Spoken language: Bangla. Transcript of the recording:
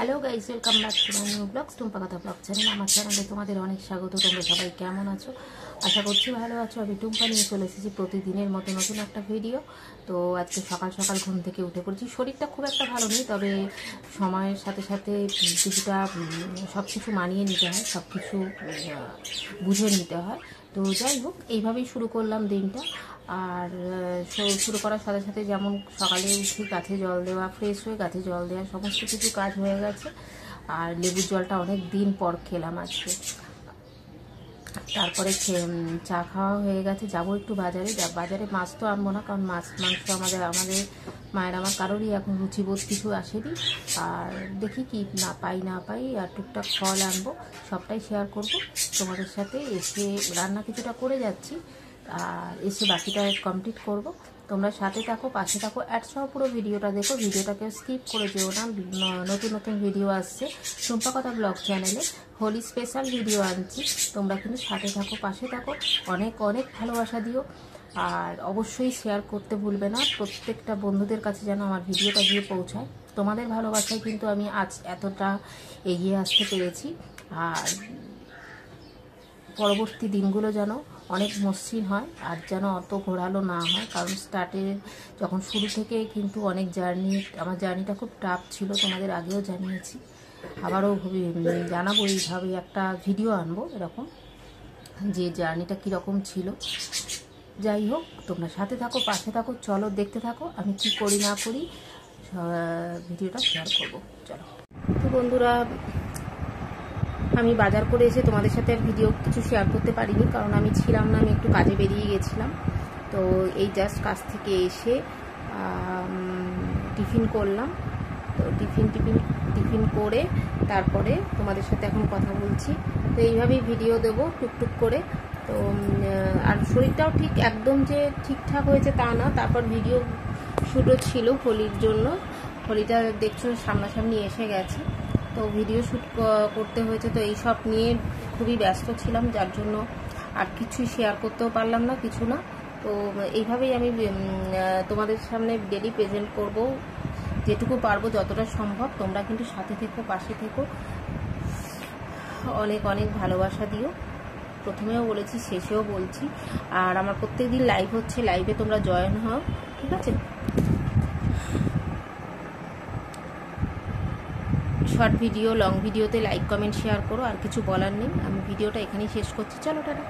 Hello guys, welcome back to my new blogs Tumpa কথা ব্লগ চ্যানেল। আমার চ্যানেলে তোমাদের অনেক স্বাগত। তোমরা সবাই কেমন আছো? আশা করছি ভালো আছো। আমি টুম্পা নিয়ে চলে এসেছি প্রতিদিনের মতো নতুন একটা ভিডিও। তো আজকে সকাল সকাল ঘুম থেকে উঠে পড়েছি। শরীরটা খুব একটা ভালো নেই, তবে সময়ের সাথে সাথে কিছুটা সব কিছু মানিয়ে নিতে হয়, সব কিছু বুঝে নিতে হয়। তো যাই হোক, এইভাবেই শুরু করলাম দিনটা। আর শুরু করার সাথে সাথে যেমন সকালে উঠে গাছে জল দেওয়া, ফ্রেশ হয়ে গাছে জল দেওয়া, সমস্ত কিছু কাজ হয়ে গেছে। আর লেবুর জলটা অনেক দিন পর খেলাম আজকে। তারপরে চা খাওয়া হয়ে গেছে। যাবো একটু বাজারে। বাজারে মাছ তো আনবো না, কারণ মাছ মাংস আমাদের মায়ের আমার কারোরই এখন রুচিবোধ কিছু আসেনি। আর দেখি কি না পাই আর টুকটাক ফল আনবো, সবটাই শেয়ার করব তোমাদের সাথে। এসে রান্না কিছুটা করে যাচ্ছি, আর এসে বাকিটা কমপ্লিট করব। তোমরা সাথে থাকো, পাশে থাকো, অ্যাডসহ পুরো ভিডিওটা দেখো। ভিডিওটাকে স্কিপ করে যেও না। নতুন নতুন ভিডিও আসছে টুম্পা কথা ব্লগ চ্যানেলে। হোলি স্পেশাল ভিডিও আনছি, তোমরা কিন্তু সাথে থাকো, পাশে থাকো। অনেক অনেক ভালোবাসা দিও, আর অবশ্যই শেয়ার করতে ভুলবে না। প্রত্যেকটা বন্ধুদের কাছে যেন আমার ভিডিওটা গিয়ে পৌঁছায়। তোমাদের ভালোবাসায় কিন্তু আমি আজ এতটা এগিয়ে আসতে পেরেছি। আর পরবর্তী দিনগুলো যেন অনেক মসৃণ হয়, আর যেন অত ঘোরালো না হয়। কারণ যখন শুরু থেকে কিন্তু অনেক আমার জার্নিটা খুব টাফ ছিল, তোমাদের আগেও জানিয়েছি। আবারও জানাবো, এইভাবে একটা ভিডিও আনবো এরকম, যে জার্নিটা কীরকম ছিল। যাই হোক, তোমরা সাথে থাকো, পাশে থাকো, চলো দেখতে থাকো আমি কি করি না করি, ভিডিওটা শেয়ার করবো। চলো। তো বন্ধুরা, আমি বাজার করে এসে তোমাদের সাথে ভিডিও কিছু শেয়ার করতে পারিনি, কারণ আমি ছিলাম না, আমি একটু কাজে বেরিয়ে গেছিলাম। তো এই জাস্ট কাজ থেকে এসে টিফিন করলাম। তো টিফিন করে তারপরে তোমাদের সাথে এখন কথা বলছি। তো এইভাবেই ভিডিও দেবো টুকটুক করে। তো আর শরীরটাও ঠিক একদম যে ঠিকঠাক হয়েছে তা না। তারপর ভিডিও শ্যুটও ছিল হোলির জন্য। হোলিটা দেখছো সামনাসামনি এসে গেছে, তো ভিডিও শ্যুট করতে হয়েছে। তো এইসব নিয়ে খুবই ব্যস্ত ছিলাম, যার জন্য আর কিছুই শেয়ার করতেও পারলাম না, কিছু না। তো এইভাবেই আমি তোমাদের সামনে ডেলি প্রেজেন্ট করব, যেটুকু পারবো, যতটা সম্ভব। তোমরা কিন্তু সাথে থেকো, পাশে থেকো, অনেক অনেক ভালোবাসা দিও। প্রথমেও বলেছি, শেষেও বলছি। আর আমার প্রত্যেক দিন লাইভ হচ্ছে, লাইভে তোমরা জয়েন হও, ঠিক আছে? শর্ট ভিডিও, লং ভিডিওতে লাইক কমেন্ট শেয়ার করো। আর কিছু বলার নেই, আমি ভিডিওটা এখানেই শেষ করছি। চলো, টাটা।